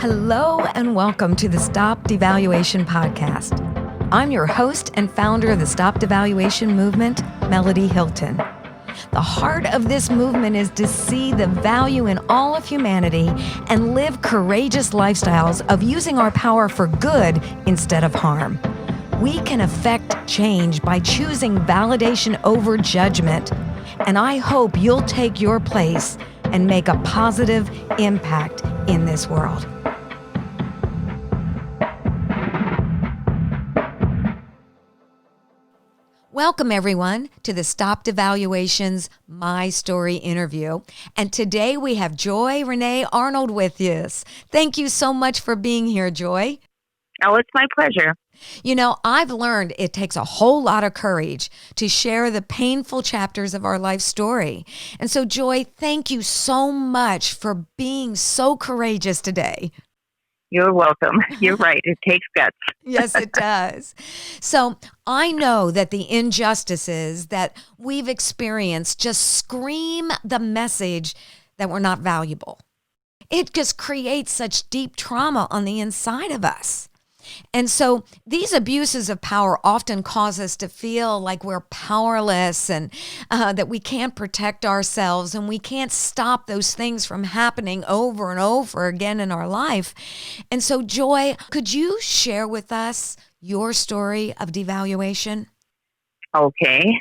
Hello and welcome to the Stop Devaluation Podcast. I'm your host and founder of the Stop Devaluation movement, Melody Hilton. The heart of this movement is to see the value in all of humanity and live courageous lifestyles of using our power for good instead of harm. We can affect change by choosing validation over judgment, and I hope you'll take your place and make a positive impact in this world. Welcome, everyone, to the Stop Devaluation's My Story interview. And today we have Joy Renee Arnold with us. Thank you so much for being here, Joy. Oh, it's my pleasure. You know, I've learned it takes a whole lot of courage to share the painful chapters of our life story. And so, Joy, thank you so much for being so courageous today. You're welcome. You're right. It takes guts. Yes, it does. So I know that the injustices that we've experienced just scream the message that we're not valuable. It just creates such deep trauma on the inside of us. And so these abuses of power often cause us to feel like we're powerless and that we can't protect ourselves and we can't stop those things from happening over and over again in our life. And so, Joy, could you share with us your story of devaluation? Okay.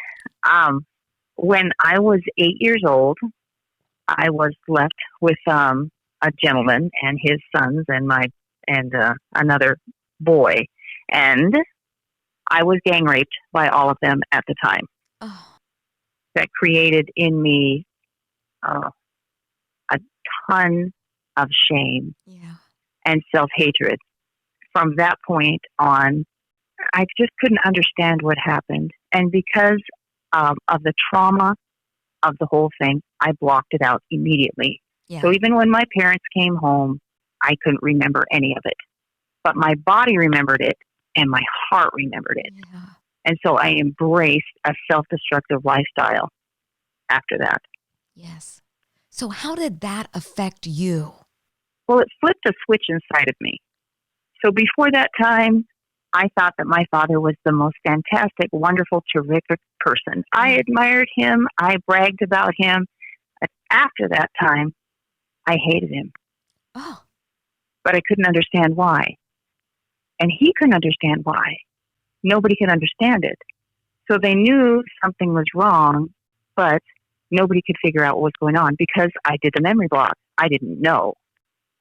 When I was 8 years old, I was left with a gentleman and his sons and another boy, and I was gang raped by all of them at the time. Oh. That created in me a ton of shame and self-hatred. From that point on, I just couldn't understand what happened, and because of the trauma of the whole thing, I blocked it out immediately. Yeah. So even when my parents came home, I couldn't remember any of it. But my body remembered it and my heart remembered it. Yeah. And so I embraced a self-destructive lifestyle after that. Yes. So how did that affect you? Well, it flipped a switch inside of me. So before that time, I thought that my father was the most fantastic, wonderful, terrific person. I admired him. I bragged about him. But after that time, I hated him. Oh. But I couldn't understand why. And he couldn't understand why. Nobody could understand it. So they knew something was wrong, but nobody could figure out what was going on because I did the memory block. I didn't know.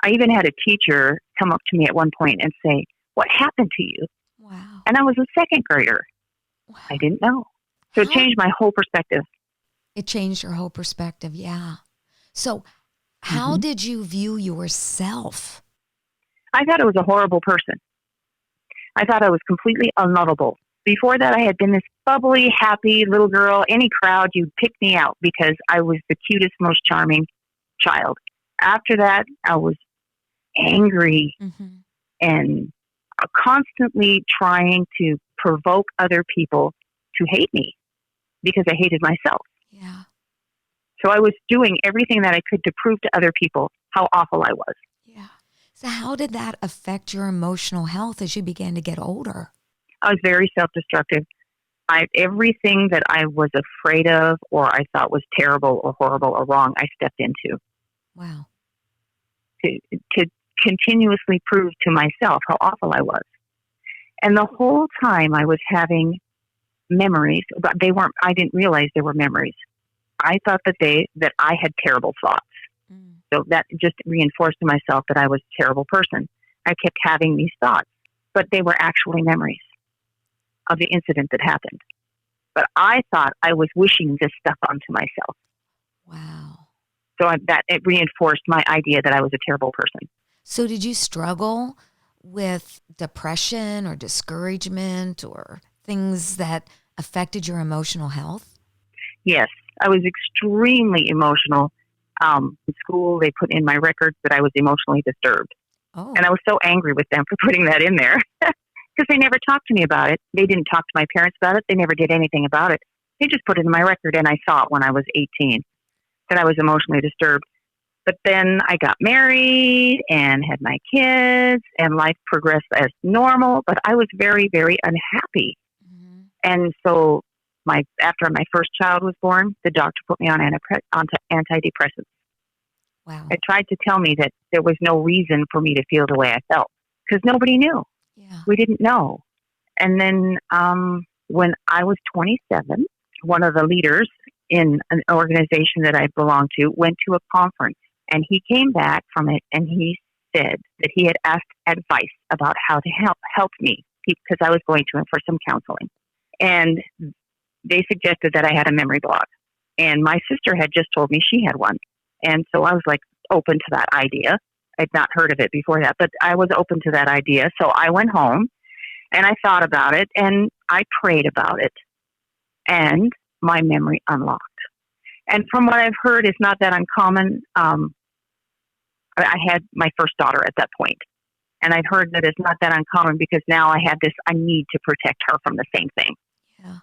I even had a teacher come up to me at one point and say, "What happened to you?" Wow. And I was a second grader. Wow. I didn't know. So it changed my whole perspective. It changed your whole perspective, yeah. So how did you view yourself? I thought I was a horrible person. I thought I was completely unlovable. Before that, I had been this bubbly, happy little girl. Any crowd, you'd pick me out because I was the cutest, most charming child. After that, I was angry and constantly trying to provoke other people to hate me because I hated myself. Yeah. So I was doing everything that I could to prove to other people how awful I was. Yeah. So how did that affect your emotional health as you began to get older? I was very self-destructive. Everything that I was afraid of or I thought was terrible or horrible or wrong, I stepped into. Wow. To continuously prove to myself how awful I was. And the whole time I was having memories, but I didn't realize they were memories. I thought that I had terrible thoughts. So that just reinforced to myself that I was a terrible person. I kept having these thoughts, but they were actually memories of the incident that happened. But I thought I was wishing this stuff onto myself. Wow. So it reinforced my idea that I was a terrible person. So did you struggle with depression or discouragement or things that affected your emotional health? Yes, I was extremely emotional. In school, they put in my records that I was emotionally disturbed. Oh. And I was so angry with them for putting that in there because they never talked to me about it. They didn't talk to my parents about it. They never did anything about it. They just put it in my record, and I saw it when I was 18 that I was emotionally disturbed. But then I got married and had my kids, and life progressed as normal, but I was very, very unhappy. Mhm. And so after my first child was born, the doctor put me on antidepressants. Wow. It tried to tell me that there was no reason for me to feel the way I felt because nobody knew. Yeah. We didn't know. And then when I was 27, one of the leaders in an organization that I belonged to went to a conference, and he came back from it and he said that he had asked advice about how to help me because I was going to him for some counseling. And they suggested that I had a memory block. And my sister had just told me she had one. And so I was like open to that idea. I'd not heard of it before that, but I was open to that idea. So I went home and I thought about it and I prayed about it. And my memory unlocked. And from what I've heard, it's not that uncommon. I had my first daughter at that point, and I've heard that it's not that uncommon because now I need to protect her from the same thing. Yeah.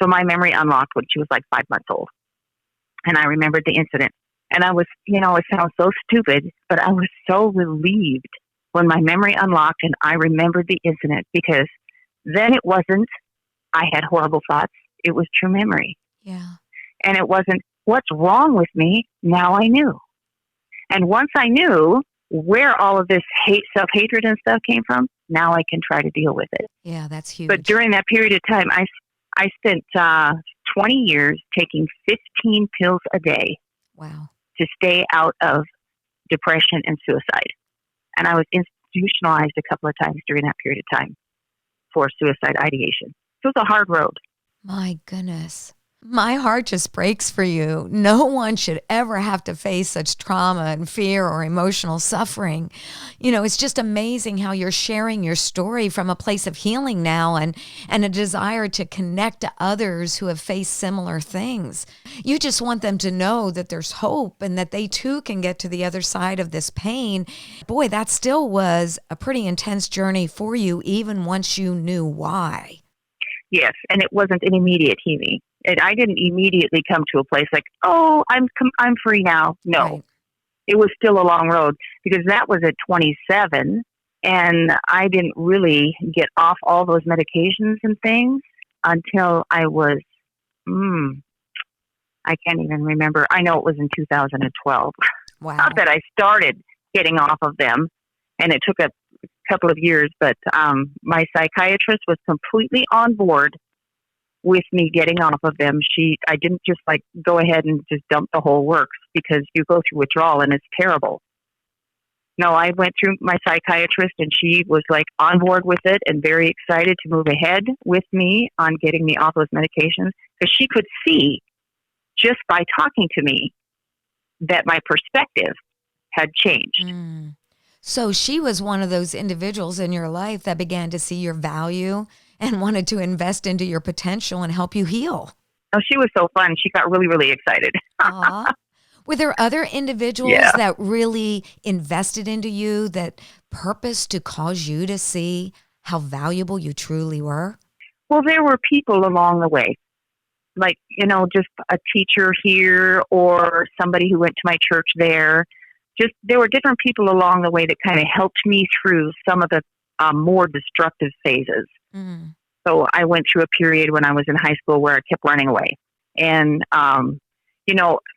So my memory unlocked when she was like 5 months old, and I remembered the incident. And I was, it sounds so stupid, but I was so relieved when my memory unlocked and I remembered the incident because then it wasn't, I had horrible thoughts. It was true memory. Yeah. And it wasn't, what's wrong with me? Now I knew. And once I knew where all of this self-hatred and stuff came from, now I can try to deal with it. Yeah, that's huge. But during that period of time, I spent 20 years taking 15 pills a day. Wow. To stay out of depression and suicide. And I was institutionalized a couple of times during that period of time for suicide ideation. So it was a hard road. My goodness. My heart just breaks for you. No one should ever have to face such trauma and fear or emotional suffering. It's just amazing how you're sharing your story from a place of healing now and a desire to connect to others who have faced similar things. You just want them to know that there's hope and that they too can get to the other side of this pain. Boy, that still was a pretty intense journey for you, even once you knew why. Yes, and it wasn't an immediate healing. And I didn't immediately come to a place like, oh, I'm free now. No, Right. It was still a long road because that was at 27, and I didn't really get off all those medications and things until I was, I can't even remember. I know it was in 2012. Wow. Not that I started getting off of them, and it took a couple of years, but my psychiatrist was completely on board with me getting off of them. I didn't just go ahead and just dump the whole works because you go through withdrawal and it's terrible. No, I went through my psychiatrist and she was on board with it and very excited to move ahead with me on getting me off those medications because she could see just by talking to me that my perspective had changed. So she was one of those individuals in your life that began to see your value and wanted to invest into your potential and help you heal. Oh, she was so fun. She got really, really excited. Aww. Were there other individuals that really invested into you that purposed to cause you to see how valuable you truly were? Well, there were people along the way, just a teacher here or somebody who went to my church there. There were different people along the way that kind of helped me through some of the more destructive phases. So I went through a period when I was in high school where I kept running away. And,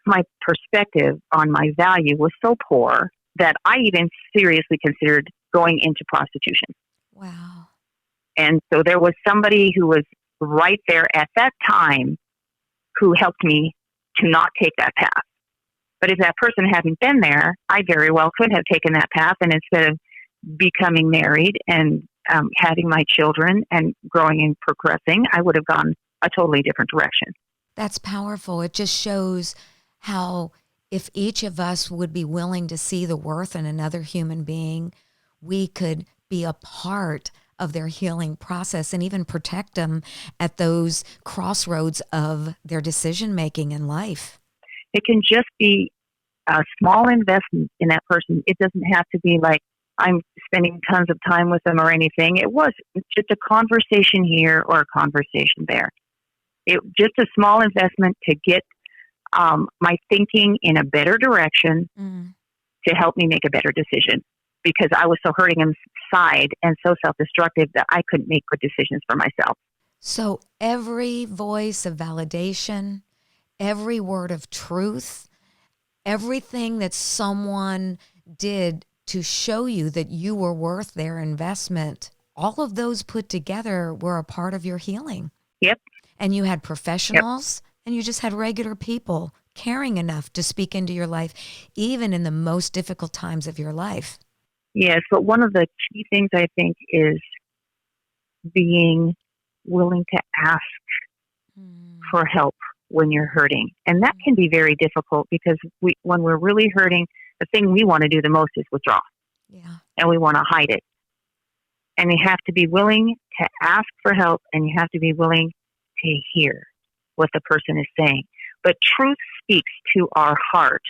my perspective on my value was so poor that I even seriously considered going into prostitution. Wow. And so there was somebody who was right there at that time who helped me to not take that path. But if that person hadn't been there, I very well could have taken that path. And instead of becoming married and having my children and growing and progressing, I would have gone a totally different direction. That's powerful. It just shows how if each of us would be willing to see the worth in another human being, we could be a part of their healing process and even protect them at those crossroads of their decision-making in life. It can just be a small investment in that person. It doesn't have to be like I'm spending tons of time with them or anything. It was just a conversation here or a conversation there. It just a small investment to get my thinking in a better direction to help me make a better decision, because I was so hurting inside and so self-destructive that I couldn't make good decisions for myself. So every voice of validation, every word of truth, everything that someone did to show you that you were worth their investment, all of those put together were a part of your healing. Yep. And you had Yep. professionals and you just had regular people caring enough to speak into your life, even in the most difficult times of your life. Yes, but one of the key things I think is being willing to ask for help when you're hurting. And that can be very difficult because when we're really hurting, the thing we want to do the most is withdraw. Yeah. And we want to hide it. And you have to be willing to ask for help, and you have to be willing to hear what the person is saying. But truth speaks to our heart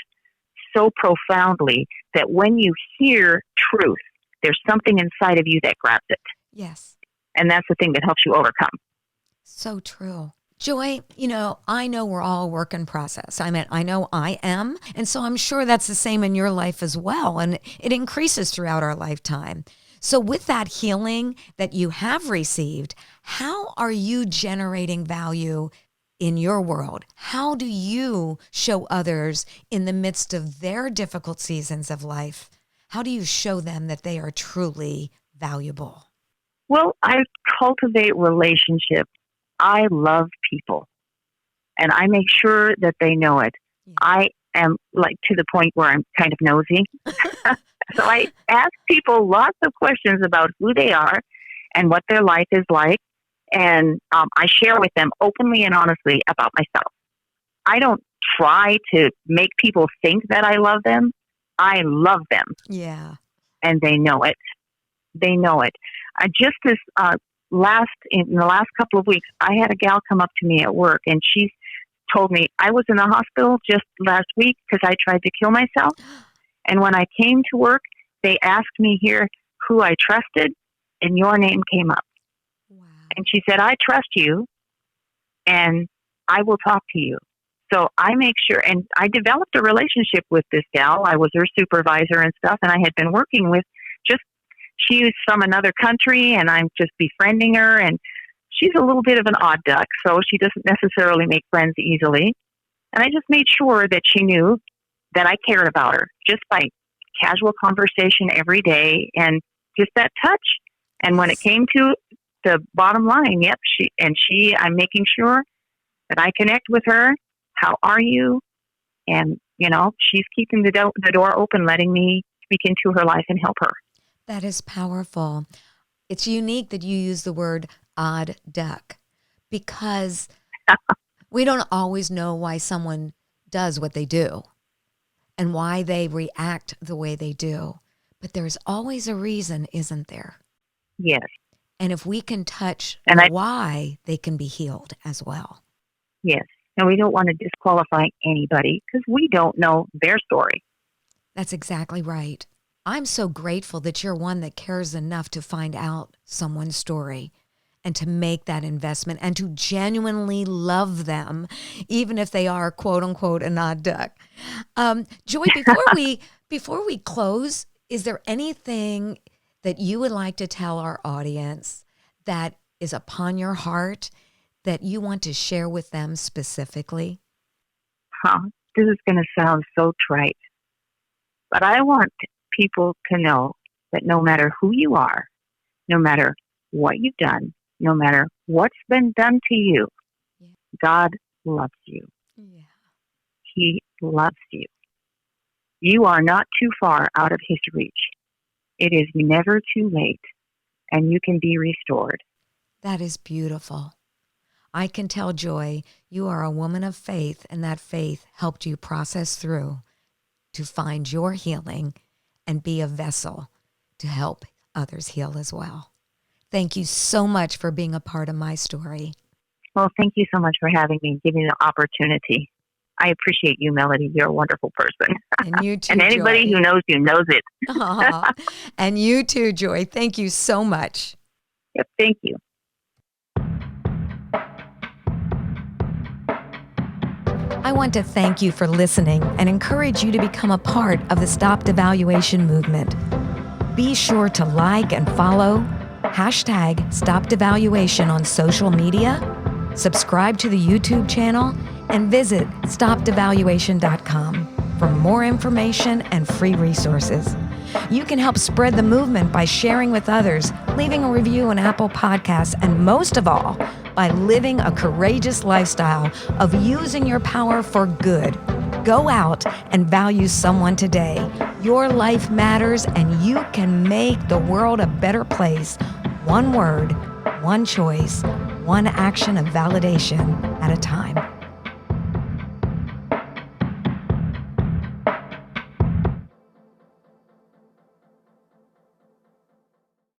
so profoundly that when you hear truth, there's something inside of you that grabs it. Yes. And that's the thing that helps you overcome. So true. Joy, I know we're all a work in process. I know I am. And so I'm sure that's the same in your life as well. And it increases throughout our lifetime. So with that healing that you have received, how are you generating value in your world? How do you show others in the midst of their difficult seasons of life? How do you show them that they are truly valuable? Well, I cultivate relationships. I love people, and I make sure that they know it. Yeah. I am to the point where I'm kind of nosy. So I ask people lots of questions about who they are and what their life is like. And I share with them openly and honestly about myself. I don't try to make people think that I love them. I love them. Yeah. And they know it. They know it. In the last couple of weeks, I had a gal come up to me at work, and she told me I was in the hospital just last week because I tried to kill myself. And when I came to work, they asked me here who I trusted, and your name came up. Wow. And she said, I trust you, and I will talk to you. So I make sure, and I developed a relationship with this gal. I was her supervisor and stuff, and I had been working with she's from another country, and I'm just befriending her, and she's a little bit of an odd duck, so she doesn't necessarily make friends easily. And I just made sure that she knew that I cared about her just by casual conversation every day and just that touch. And when it came to the bottom line, I'm making sure that I connect with her. How are you? And, she's keeping the door open, letting me speak into her life and help her. That is powerful. It's unique that you use the word odd duck, because we don't always know why someone does what they do and why they react the way they do. But there's always a reason, isn't there? Yes. And if we can touch why, they can be healed as well. Yes. And we don't want to disqualify anybody because we don't know their story. That's exactly right. I'm so grateful that you're one that cares enough to find out someone's story and to make that investment and to genuinely love them, even if they are, quote unquote, an odd duck. Joy, before we close, is there anything that you would like to tell our audience that is upon your heart that you want to share with them specifically? This is going to sound so trite, but I want people to know that no matter who you are, no matter what you've done, no matter what's been done to you, God loves you. Yeah. He loves you. You are not too far out of His reach. It is never too late, and you can be restored. That is beautiful. I can tell, Joy, you are a woman of faith, and that faith helped you process through to find your healing and be a vessel to help others heal as well. Thank you so much for being a part of my story. Well, thank you so much for having me and giving me the opportunity. I appreciate you, Melody. You're a wonderful person. And you too, and anybody Joy. who knows you knows it. And you too, Joy. Thank you so much. Yep, thank you. I want to thank you for listening and encourage you to become a part of the Stop Devaluation movement. Be sure to like and follow #StopDevaluation on social media, subscribe to the YouTube channel, and visit StopDevaluation.com for more information and free resources. You can help spread the movement by sharing with others, leaving a review on Apple Podcasts, and most of all, by living a courageous lifestyle of using your power for good. Go out and value someone today. Your life matters, and you can make the world a better place. One word, one choice, one action of validation at a time.